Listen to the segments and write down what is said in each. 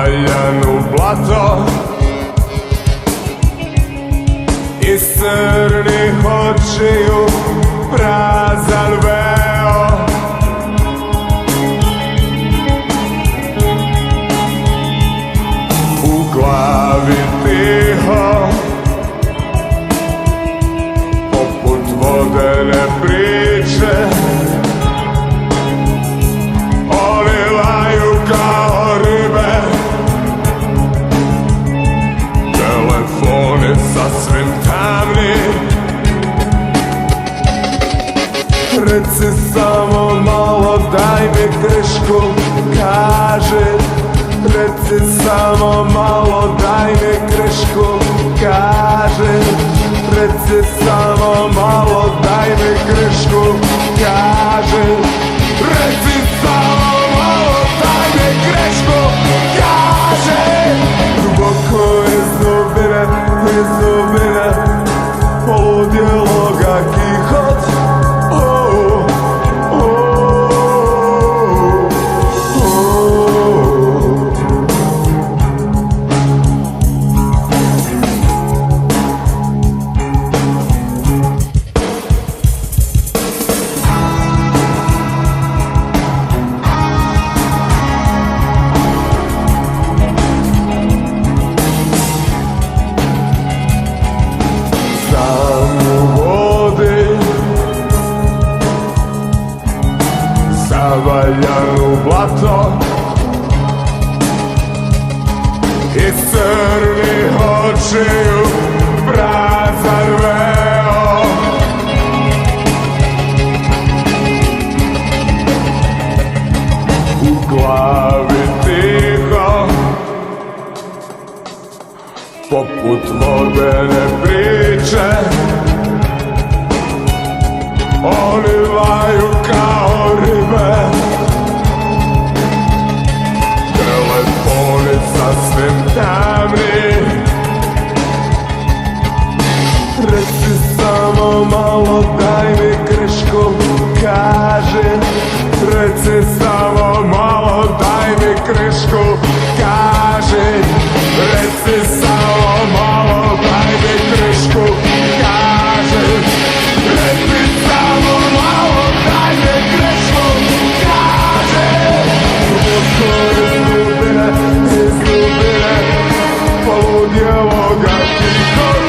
Zavaljanu blato iz crnih očiju prazan veo. U glavi tiho poput vodene priče, oni laju kao ribe, telefoni sasvim tamni. Reci samo malo, daj mi krišku, kaži. Reci samo malo, daj mi krišku, kaži. Reci samo malo, daj mi krišku, kaži. Reci samo malo, daj mi krišku, kaži. Duboko iz dubine poludjeloga kihot. Zavaljanu blato iz crnih očiju prazan veo. U glavi tiho poput vodene priče, oni laju kao ribe, telefoni sasvim tamni. Reci samo malo, daj mi krišku, kaži. Reci samo malo, daj mi krišku, kaži. Reci samo malo, daj mi krišku, kaži. Reci samo malo, daj mi krišku, kaži. Duboko iz dubine poludjeloga kihot.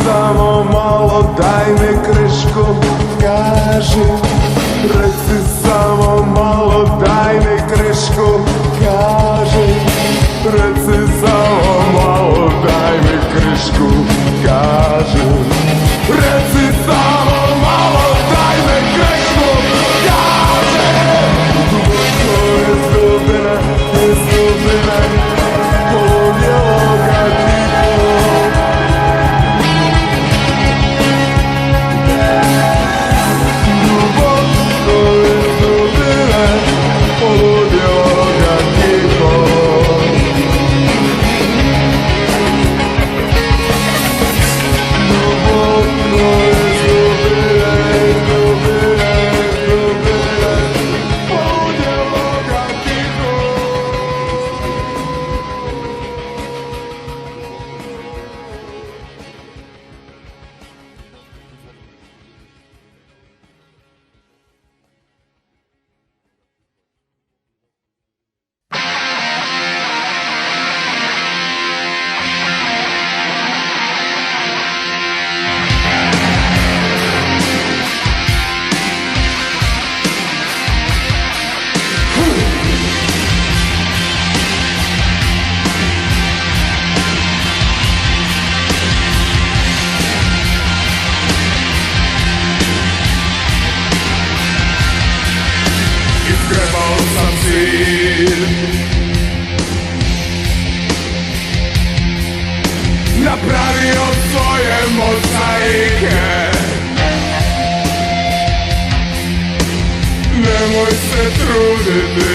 Samo malo, daj mi krišku, kaži. Reci samo malo, daj mi krišku, kaži. Reci samo malo, daj mi krišku, kaži. Reci samo malo, daj mi krišku, kaži. Duboko iz dubine poludjeloga kihot. Duboko buditi.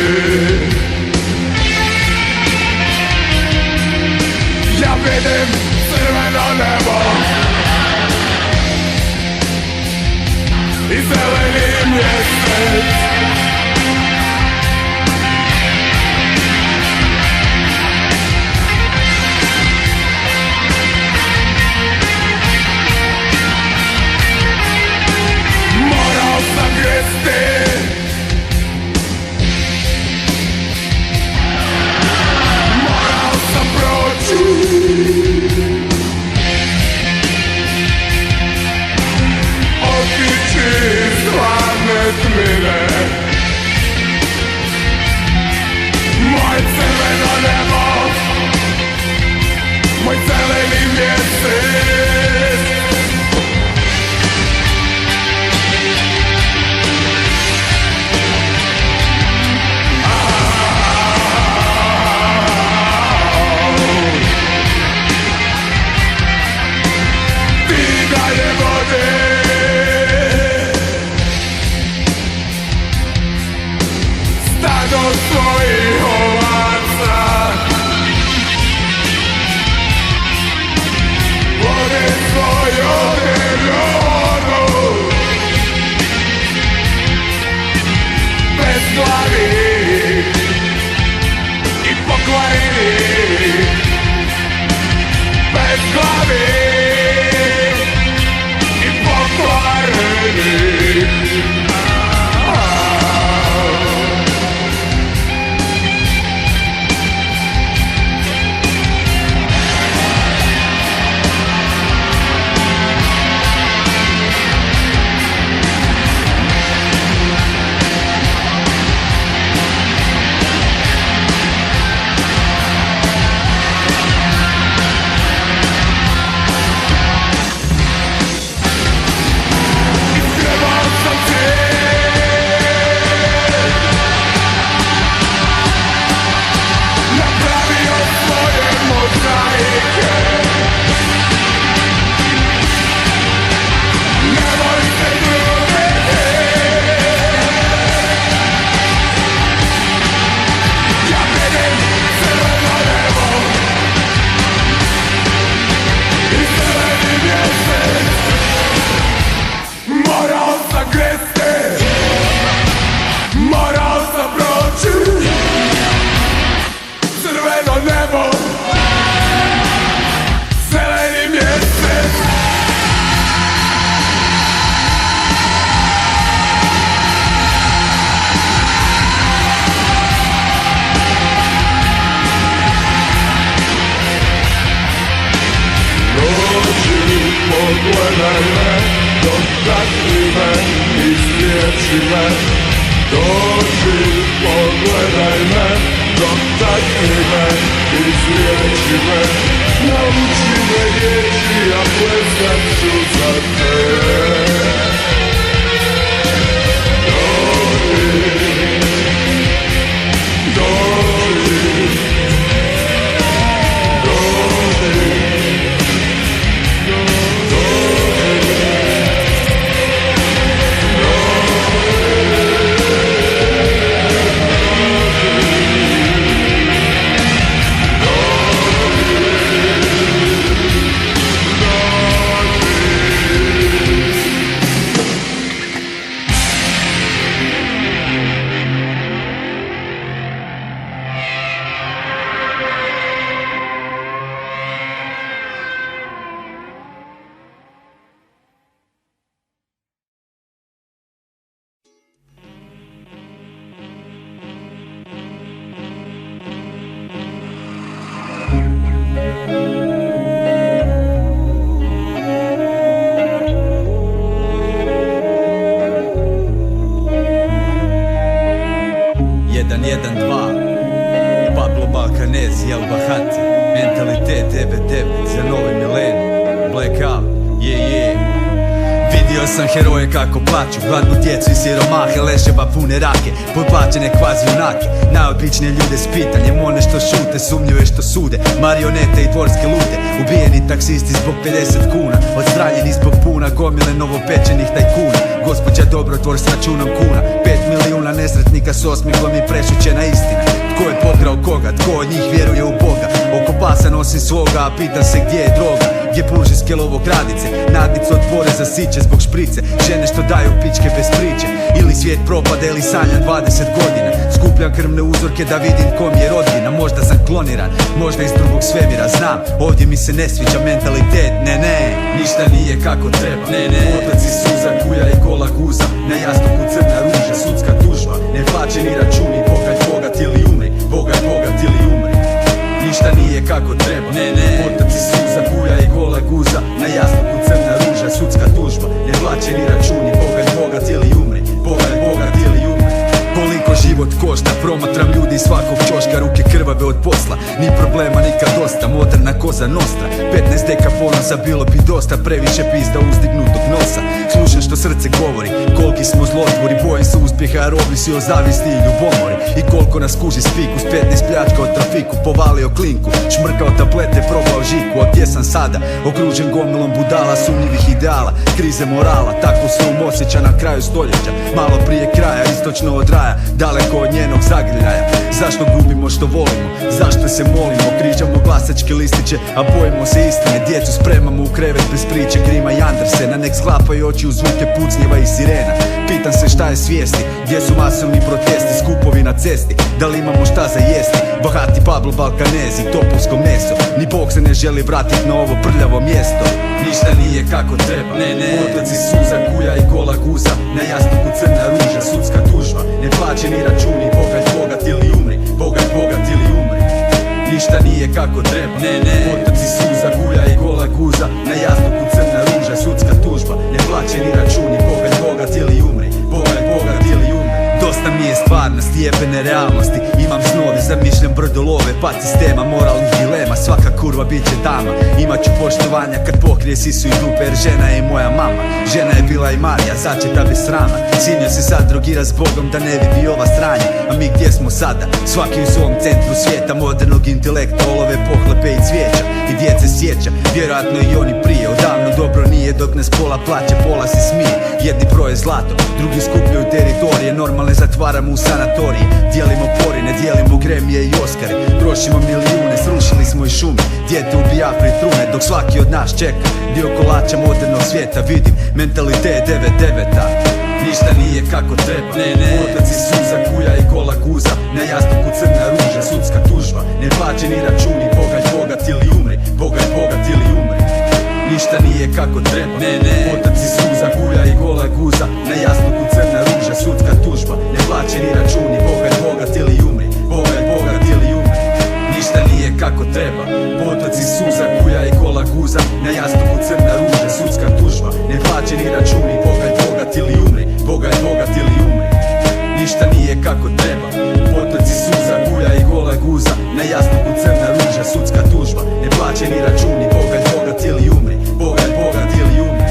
Ja vidim crveno nebo i zeleni mjesec. Morao sam gresti, morao sam proći, otići iz hladne tmine. Moje crveno nebo, moj zeleni mjesec. Ti dalje vode, stado svojih ovaca, vode svoju vodu, bez glavi i pokvareni, bez glavi i pokvareni. Iskrevao sam svijet, napravio svoje mozaike. Nemoj se truditi, ja vidim crveno nebo i zeleni mjesec. Morao sam gresti, morao sam proći, crveno nebo, zeleni mjesec. Dođi, pogledaj me, dotakni me, izliječi me. Dođi, pogledaj me, dotakni me, izliječi me. Nauči me riječi, ja plesat ću za tebe. Dođi, dođi, dođi. Pablo Balkanezi, El Bahati, mentalitet 9-9 za novi milenij, blackout, Vidio sam heroje kako plaću, gladnu djecu i siromahe, leševa pune rake, potplaćene kvazi junake, najobičnije ljude s pitanjem, one što šute, sumnjive što sude, marionete i dvorske lute, ubijeni taksisti zbog 50 kuna, odstranjeni zbog puna, gomile novopečenih tajkuna, gospođa dobrotvor s računom kuna, 5 milijuna nesretnika s osmihom i prešućena istina. Tko je pokrao koga, tko od njih vjeruje u Boga? Oko pasa nosim svoga, a pitam se gdje je droga. Gdje pružinske lovokradice, nadnice od poreza siće zbog šprice, žene što daju pičke bez priče. Ili svijet propada ili sanjam 20 godina. Skupljam krvne uzorke da vidim kom je rodbina. Možda sam kloniran, možda iz drugog svemira. Znam, ovdje mi se ne sviđa mentalitet. Ne, ništa nije kako treba. Otaci suza, kuja i kola guza, na jastuku crna ruža, sudska tužba, neplaćeni računi, bogat ili umri, bogat ili umri. Ništa nije kako treba. Otaci suza, kuja i kola guza, na jastuku crna ruža, sudska tužba, neplaćeni računi, bogat ili umri, bogat ili umri. Koliko život košta, promatram ljudi svakog ćoška, ruke krvave od posla, ni problema nikad dosta, moderna koza nostra, 15 deka ponosa bilo bi dosta, previše pizda uzdignutog nosa. Slušam što srce govori, koliki smo zlotvori, bojim se uspjeha jer ovisi o zavisti i ljubomori. I koliko nas kuži spiku, s 15 pljačkao trafiku, povalio klinku, šmrkao tablete, probao žiku. A gdje sam sada? Okružen gomilom budala, sumnjivih ideala, krize morala, tako se osjeća na kraju stoljeća. Malo prije kraja, istočno od raja, daleko od njenog zagrljaja. Zašto gubimo što volimo? Zašto se molimo? Križamo glasačke listiće, a bojimo se istine. Djecu spremamo u krevet bez priče Grima i Andersena. Nek sklapaju oči u zvuke pucnjeva i sirena. Pitam se šta je svijesti, gdje su masovni protesti, skupovi na cesti, da li imamo šta za jesti? Bahati Pablo Balkanezi, topovsko meso, ni Bog se ne želi vratit na ovo prljavo mjesto. Ništa nije kako treba. Otaci suza, kuja i kola guza, na jastuku crna ruža, sudska tužba, neplaćeni računi, bogat ili umri, bogat ili umri. Ništa nije kako treba. Otaci suza, kuja i kola guza, na jastuku crna ruža, sudska tužba, neplaćeni računi, bogat ili umri, bogat ili umri. Dosta mi je stvarnost i jebene realnosti, imam snove, zamišljam brdolove, pad sistema, moralnih dilema, svaka kurva bit će dama. Imat ću poštovanja kad pokrije sisu i dupe, jer žena je moja mama. Žena je bila i Marija, začeta bez srama, sinio se sad drogira s Bogom da ne vidi ova stranja. A mi gdje smo sada? Svaki u svom centru svijeta, modernog intelekta, olove, pohlepe i cvijeća. I djece sjeća, vjerojatno i oni prije, odavno dobro nije dok nas pola plaće, pola se smije. Jedni broje zlato, drugi skupljaju teritorije, normalne zatvaramo u sanatorije. Dijelimo porine, dijelimo Gremije i Oskare, trošimo milijune, srušili smo i šume, dijete u Biafri trune, dok svaki od nas čeka dio kolača modernog svijeta. Vidim mentalitet 9-9-a, ništa nije kako treba. Otaci suza, kuja i kola guza, na jastuku crna ruža, sudska tužba, neplaćeni računi, bogat ili umri, bogat ili umri. Ništa nije kako treba. Otaci suza, kuja i kola guza, na jastuku crna ruža, sudska tužba, neplaćeni računi, bogat ili umri, bogat ili umri. Ništa nije kako treba. Otaci suza, kuja i kola guza, na jastuku crna ruža, sudska tužba, neplaćeni računi, bogat ili umri, bogat ili umri. Ništa nije kako treba. Otaci suza, kuja i kola guza, na jastuku crna ruža, sudska tužba, neplaćeni računi, bogat ili umri, bogat ili umri.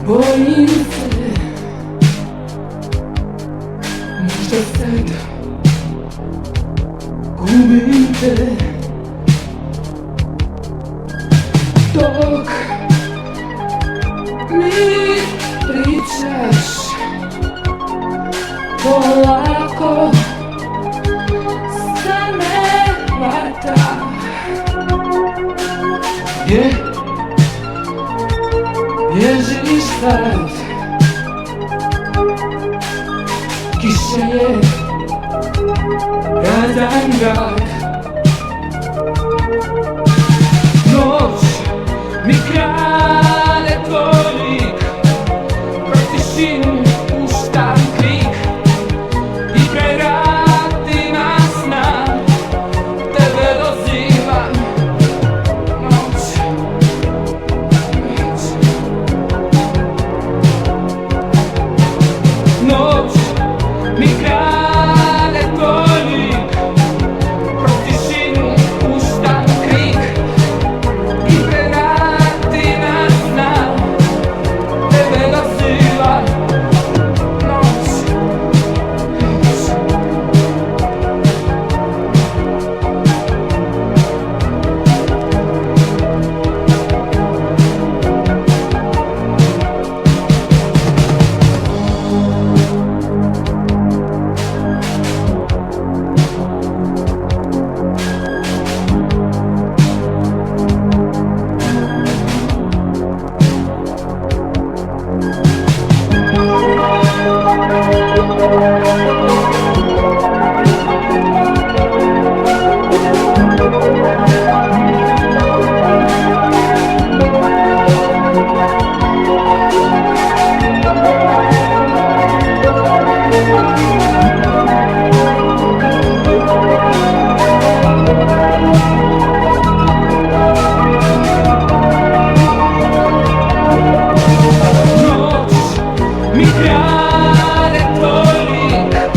Bojim se, možda sad gubim te, dok mi pričaš polako stane vatra. Gdje bježiš sad? Kiša je radan grad. Noć mi krade tvoj lik, kroz tišinu puštam krik i kraj vratima sna tebe dozivam. Noć, noć, noć mi krade tvoj lik, kroz tišinu puštam krik i kraj vratima sna tebe dozivam. Noć, noć mi krade tvoj lik,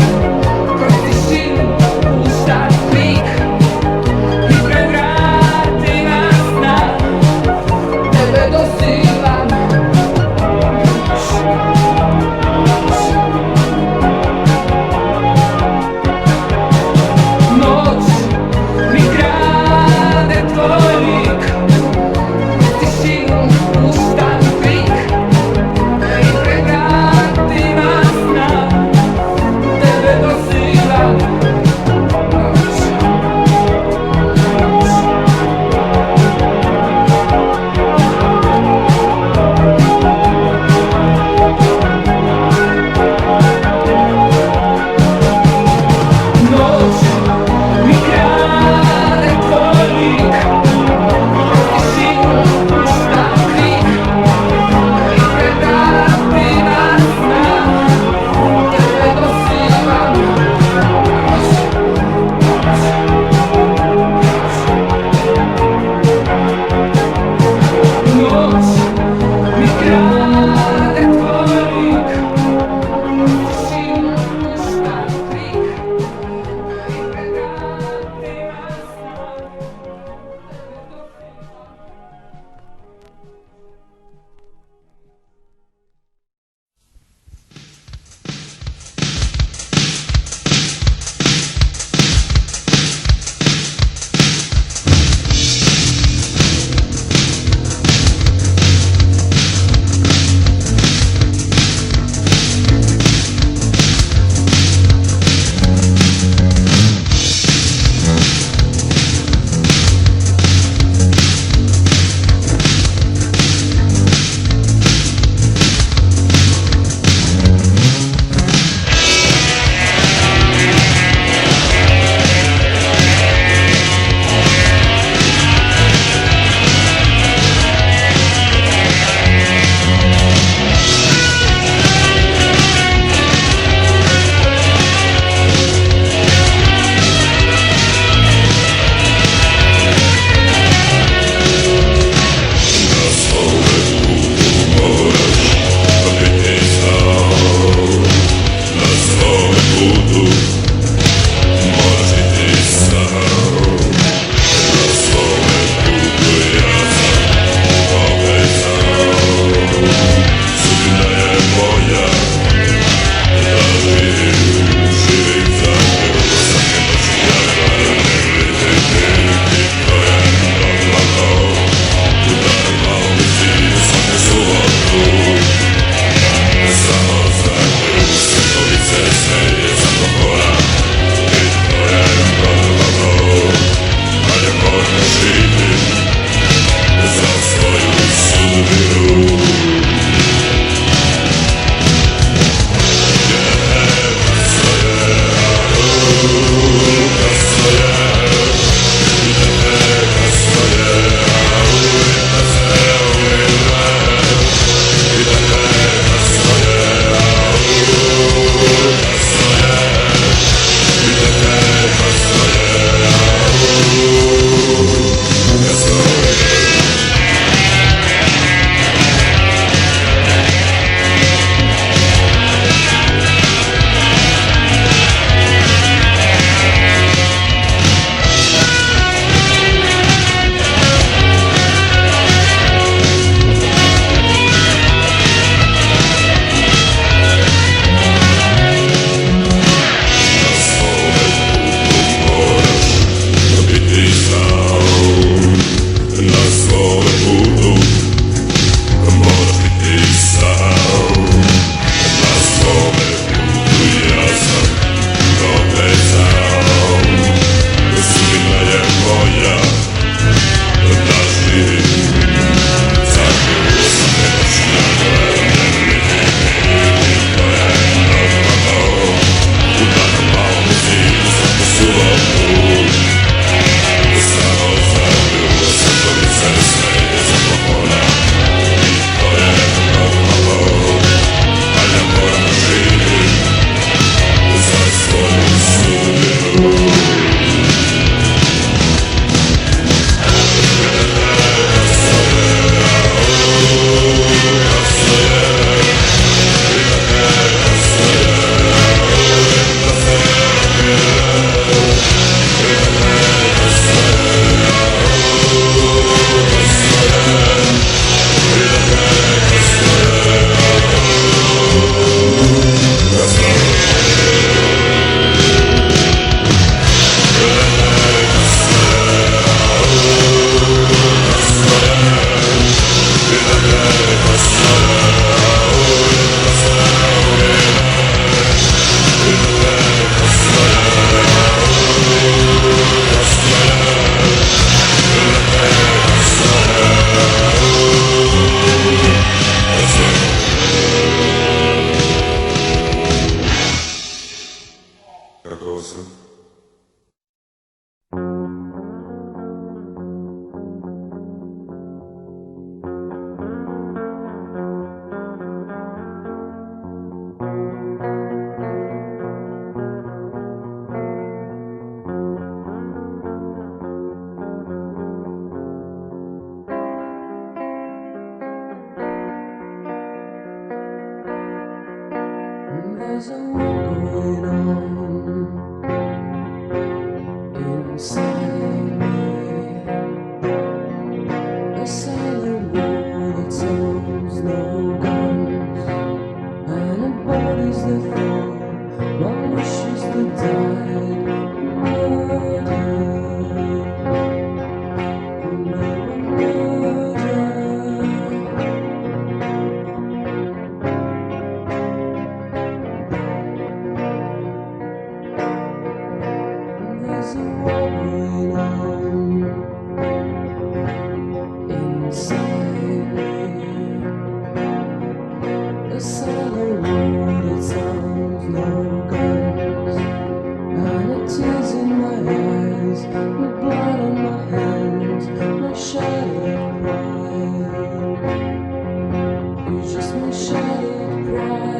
There's a war going on inside me, a silent war that sounds no guns, and a bodies that fall, my wishes that die, murder, There's a war going on inside me, a silent war that sounds no guns, and the tears in my eyes, the blood on my hands, my shattered pride. It's just my shattered pride.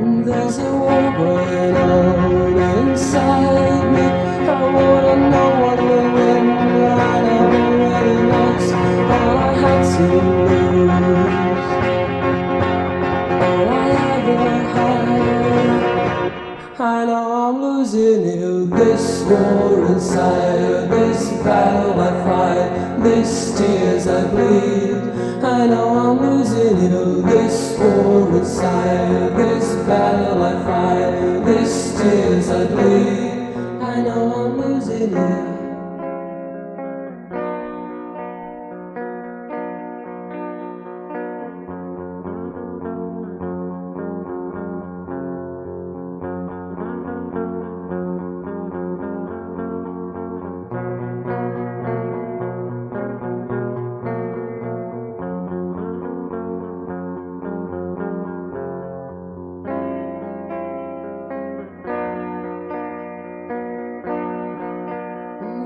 And there's a war going on inside me. I wanna know what will win. I never really lost all I had to lose, all I ever had. I know I'm losing you. This war inside, this battle I fight, this tears I bleed. I know I'm losing you. This war inside, this battle I fight, this tears I bleed. I know I'm losing you.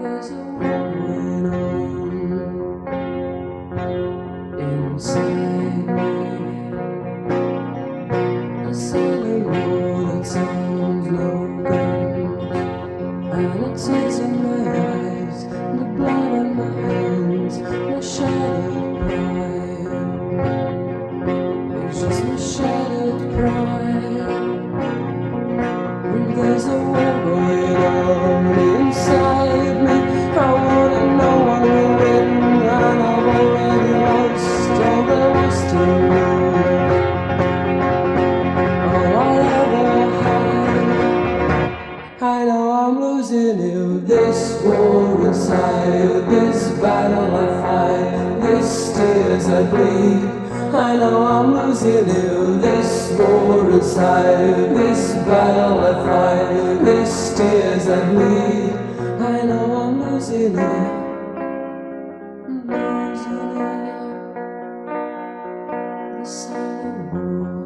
There's a war going on inside me, a silent war that sounds no guns, and the tears in my eyes, the blood on my hands, my shattered pride. It's just my shattered pride. And there's a war going on inside me. I wanna know what will win, and I've already lost all there was to lose, all I ever had. I know I'm losing you. This war inside, this battle I fight, this tears I bleed. I know I'm losing you. This war inside, this battle I fight, this tears I bleed. I know I'm losing you. I'm losing you. The silent war.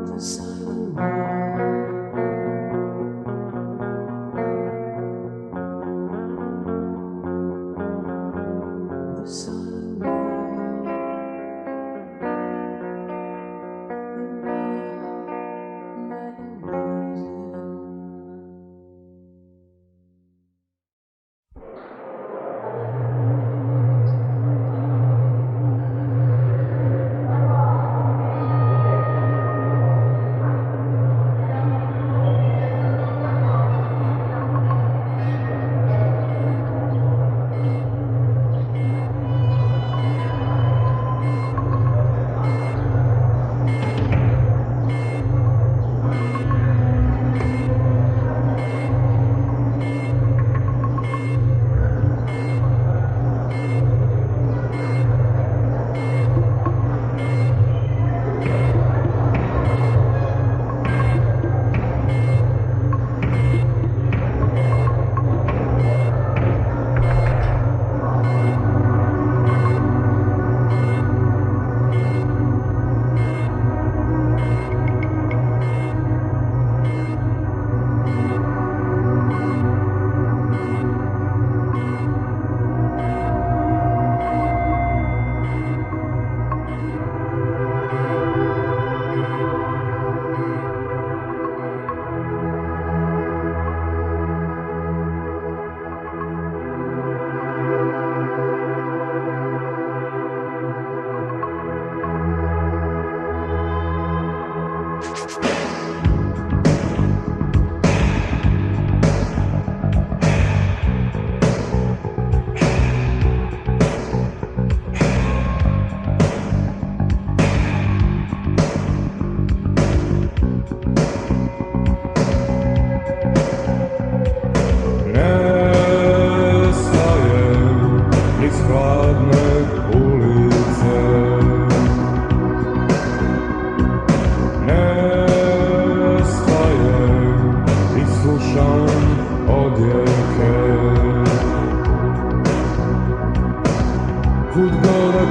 The silent war. The silent war. The war.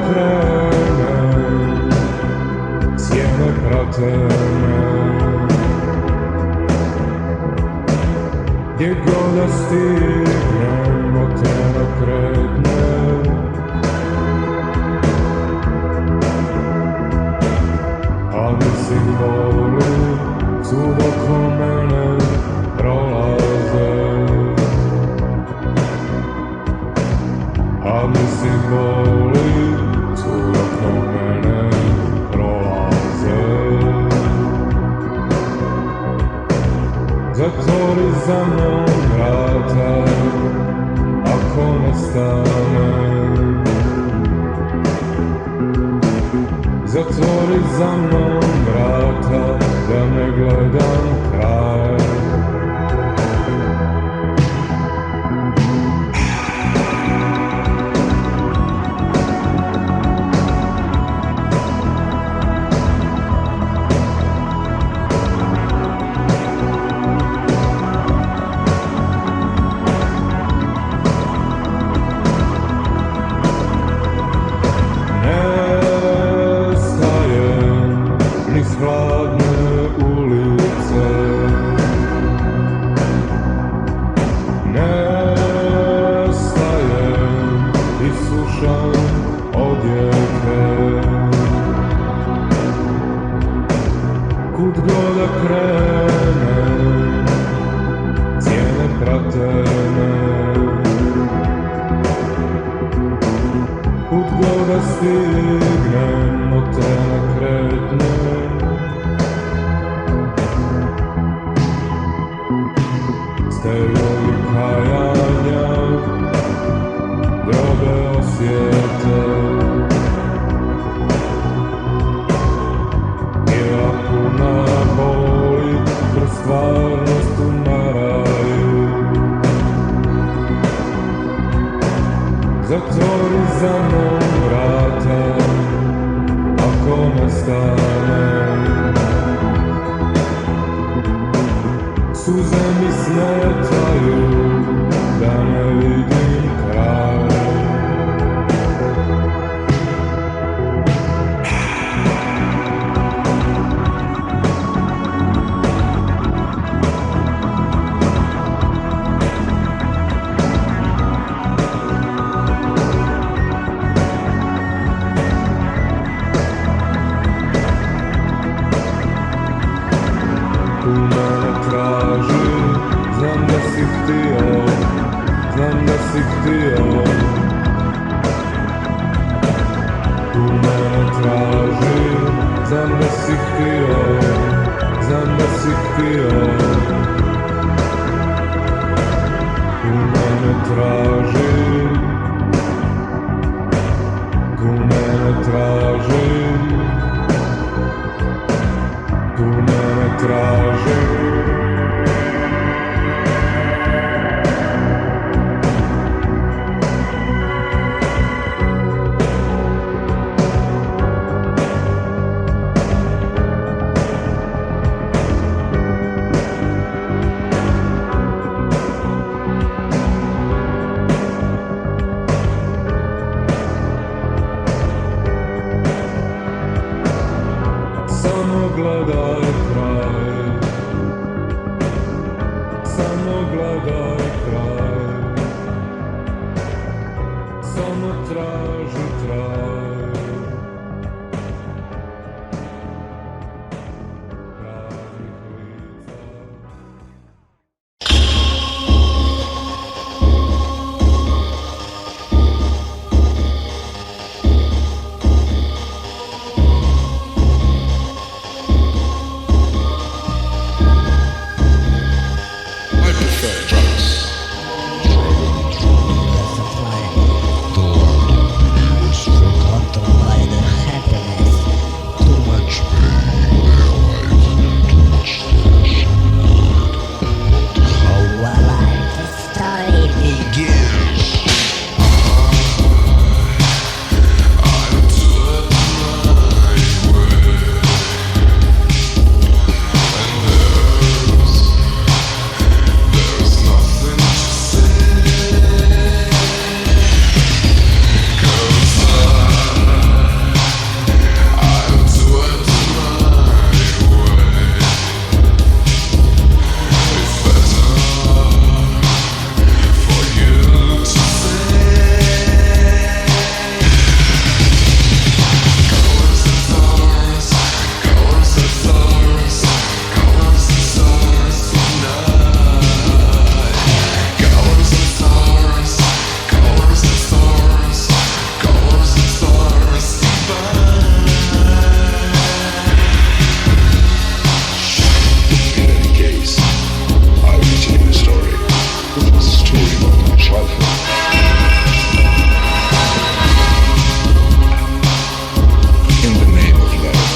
krenem, sjene prate me. Gdje god da stignem, od tebe kretnem. Ali simboli sud oko mene prolaze. Ali simboli sud oko mene prolaze. Zatvori za mnom vrata, ako ne stanem. Zatvori za mnom vrata, da ne gledam kraj. Hladne ulice, nestajem i slušam odjeke. Kud god da krenem, cijene prate me. Kud god da stignem, od tebe kretnem. Sterovi kajanja, drobe osjete. Bila puna boli, kroz stvarnost umaraju. Zatvori za mnom vrata, ako ne stanem. Suze mi smetaju, da ne vidim kraj. Tu mene traži, znam da si htio, znam da si htio. Tu mene traži, znam da si htio, znam da si htio. Tu mene traži, tu mene traži. Tu mene traži. Samo gledaj kraj. In the name of love.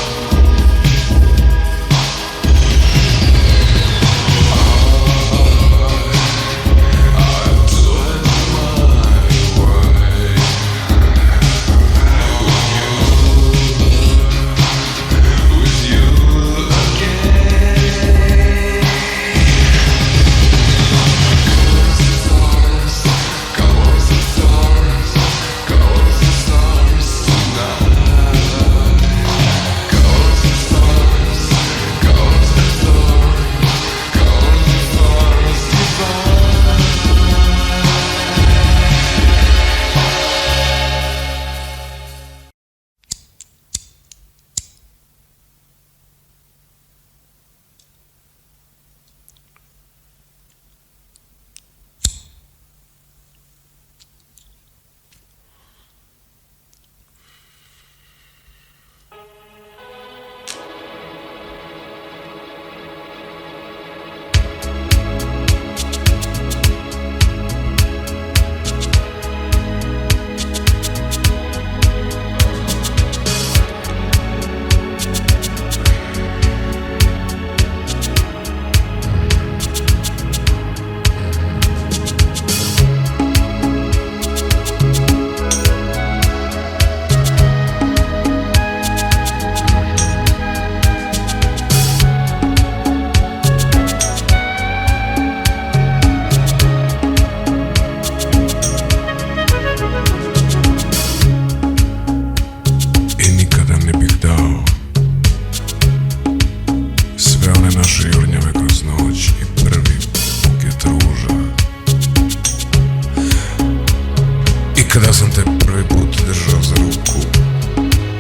Kada sam te prvi put držao za ruku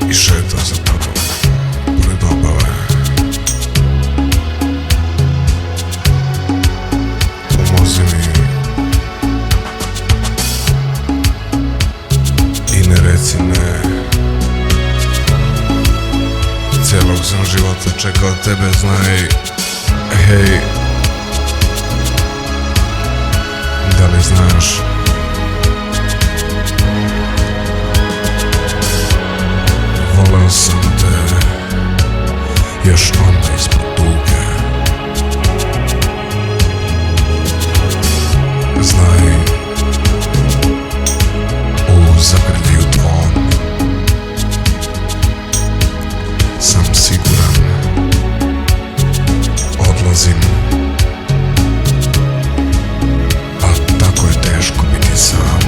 i šetao za tobom pored obale, pomozi mi i ne reci ne. Celog sam života čekao tebe, znaj, hej, da li znaš? Voleo sam te još onda ispod tuge. Znaj, u zagrljaju tvom sam siguran, odlazim, a tako je teško biti sam.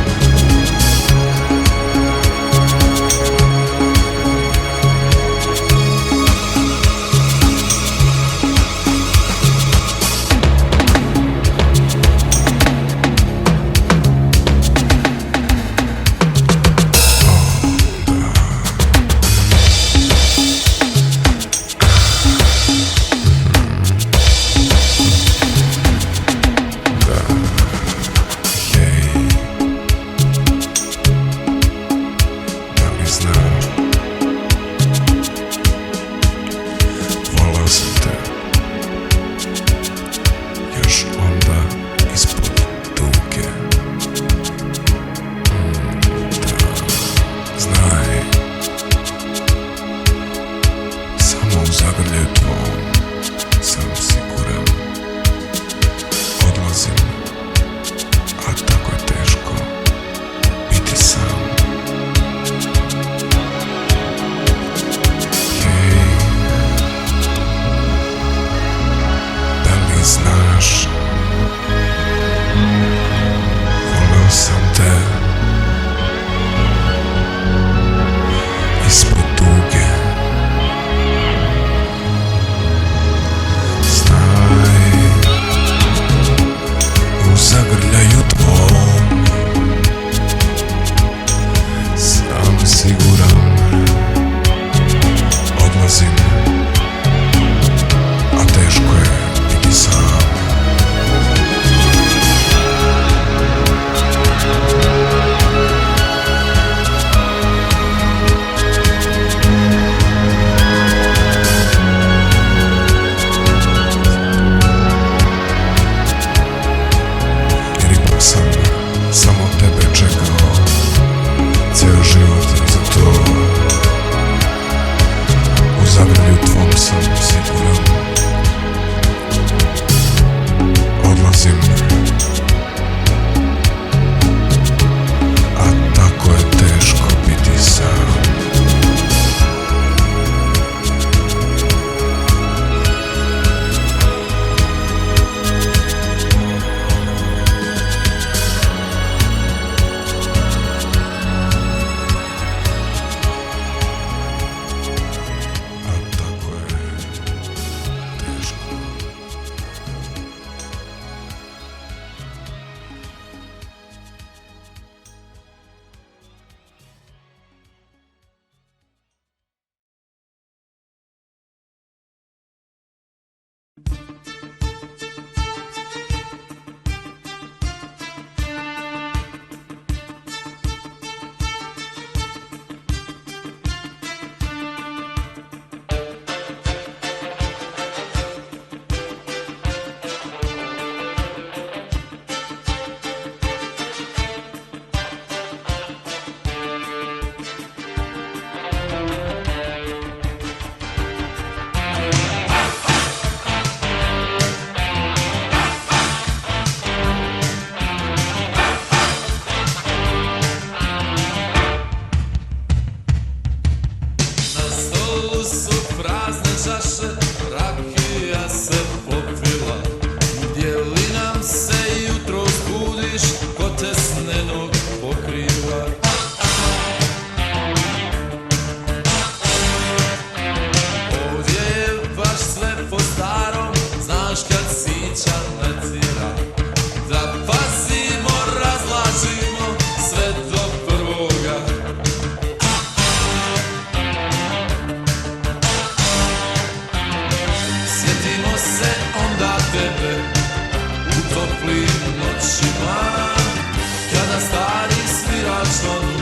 onu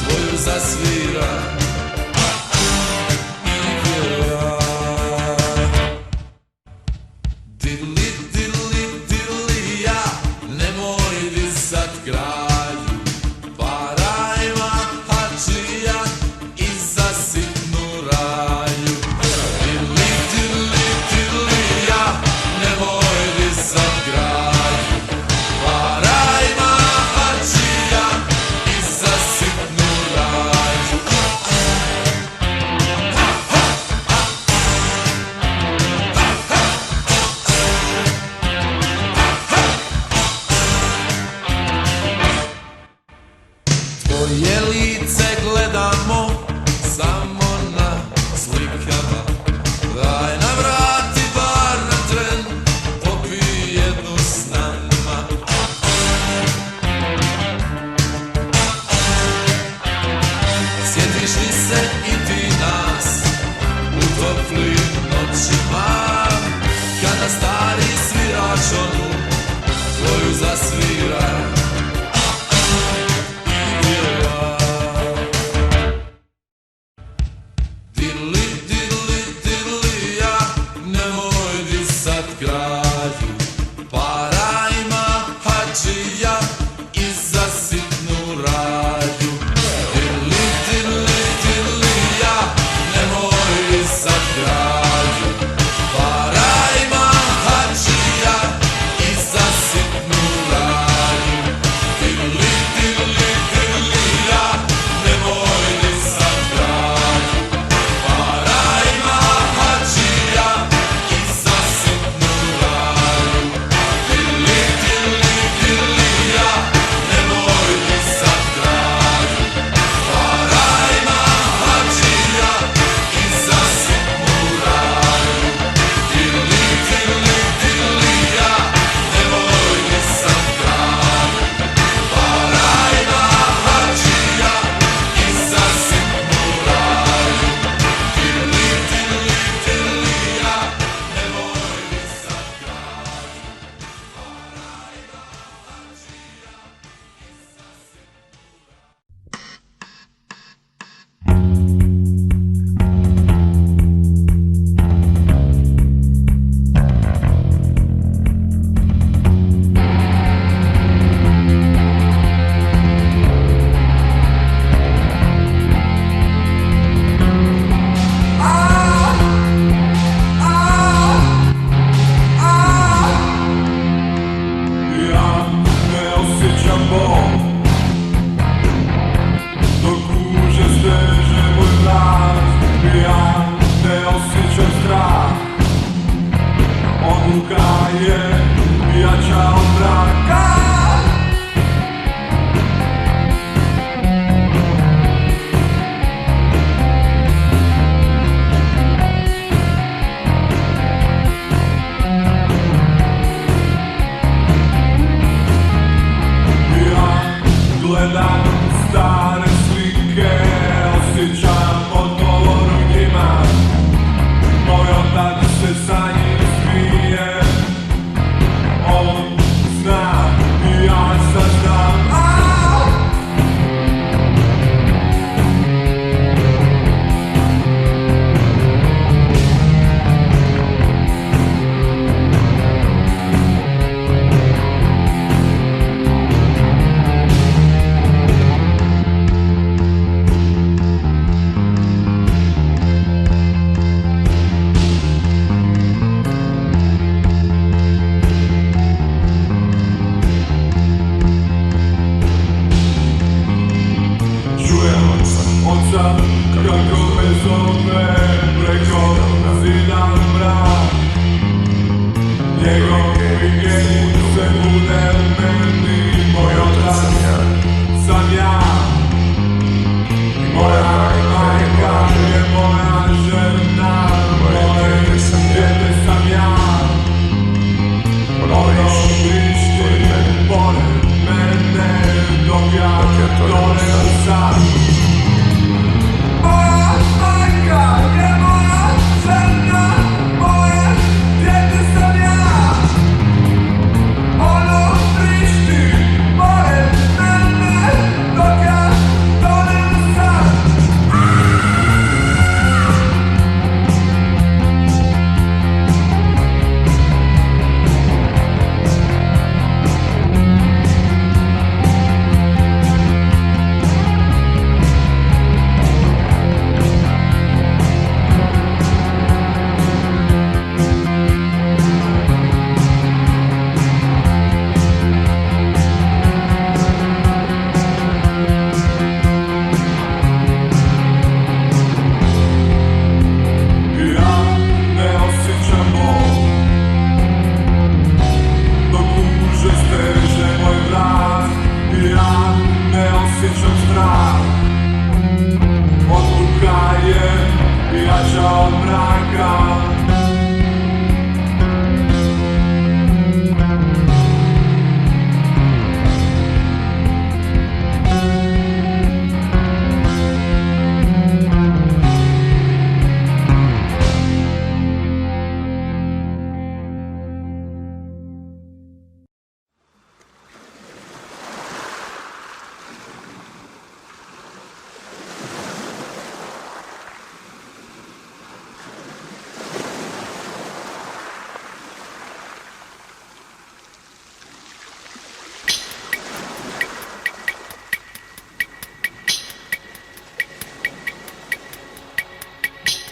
tvoju zasvira i pjeva. Dili, dili, dili, ja, nemoj disat kralju, para ima hačija i za sitnu raju. Dili, dili, dili, ja, nemoj disat kralju, para ima hačija i za sitnu raju. Tvoje lice gledamo samo na slikama. Daj nam vrati bar na tren, popij jednu s nama. Sjetiš li se i ti nas u toplim noćima, kada stari svirač onu tvoju zasvira i pjeva. Dili, dili, dili, ja, nemoj disat kralju, para ima hačija i za sitnu raju. Dili, dili, dili, ja, nemoj disat kralju, para ima hačija i za sitnu raju. Dili, dili, dili, ja, nemoj disat kralju, para ima hačija i za sitnu raju. Dili, dili, dili, ja, nemoj disat kralju, para ima hačija i za sitnu raju. Dili, dili, dili, ja, nemoj disat kralju, para ima hačija i za sitnu raju. Dili, dili, dili, ja, nemoj disat kralju. Ja ne osjećam bol dok uže steže moj glas. Ja ne osjećam strah, odluka je jača od mraka. Ja gledam stare slike, osjećam odgovor u njima. Moj otac se sa njim smije, on zna i ja sad znam.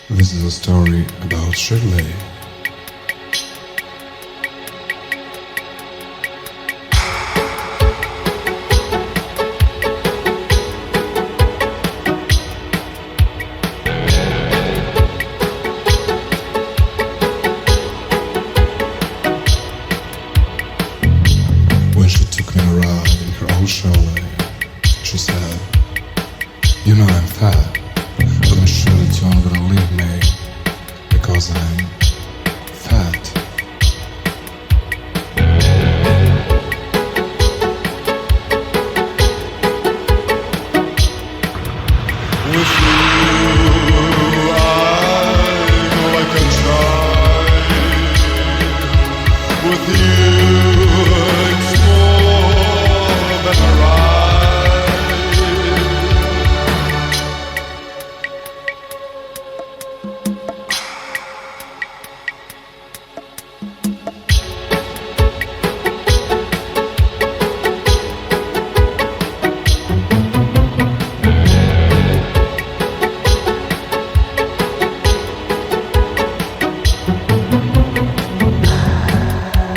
This is a story about Shirley. When she took me around in her old Chevrolet, she said, "You know I'm fat, but I'm sure that you're not gonna leave me because I'm fat." With you, I'm like a child. With you, it's more than a ride.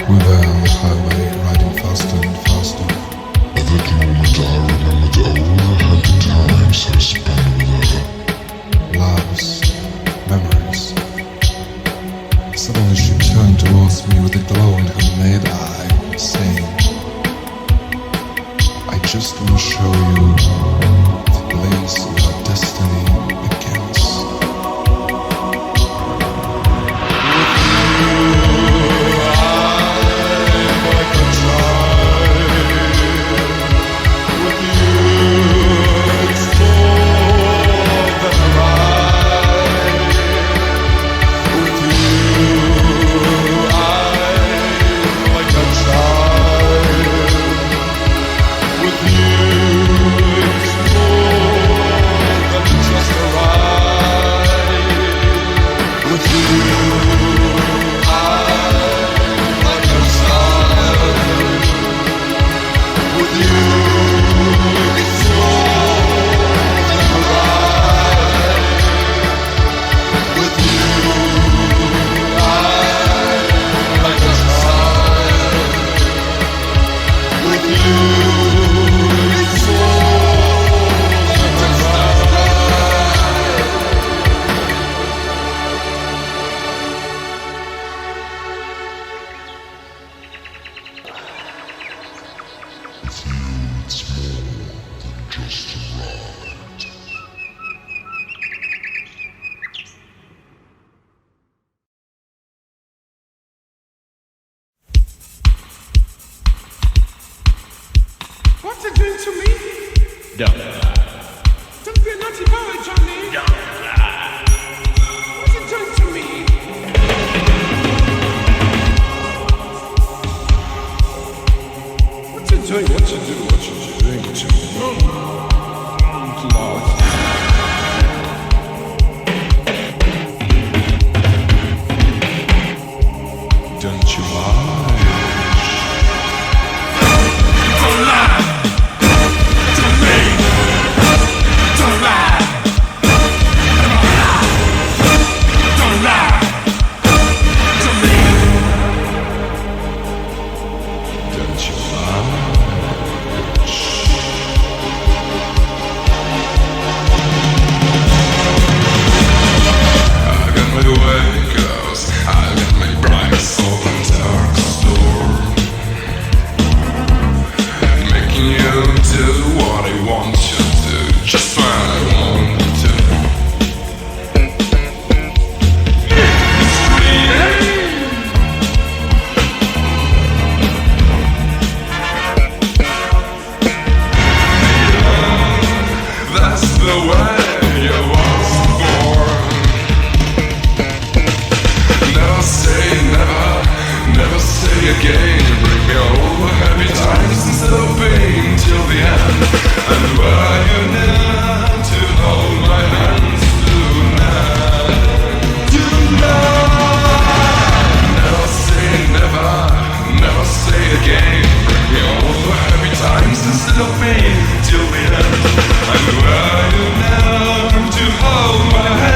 We're there on the highway, riding faster and faster. At that moment I remembered all the happy times I spent with her. Loves, memories. Suddenly she turned towards me with a glow in her mad eye, saying, "I just want to show you the place where destiny begins." Like a child, with you it's more than a ride. With you I'm like a child. With you it's more than just a ride. With you I'm like a child. With you it's more than a ride. With you I'm like a child. With you it's more than a ride. With you, it's more than just a ride. What's it doing to me? Don't be a naughty boy, Johnny. What's it doing to me? What you doing? What you doing? What you doing to me? Lord. Don't you mind? Don't lie to me. Don't lie. Don't lie to me. Don't you mind? I got my way, girls. I got my bright soul and dark soul. Making you do what I want you to do, just when I want to. That's the way you was born. Never say never, never say again. Bring me all the happy times instead of pain till the end. And were you near to hold my hands tonight? Tonight. Never say never, never say again. Bring me all the happy times instead of pain till the end. And were you near to hold my hands?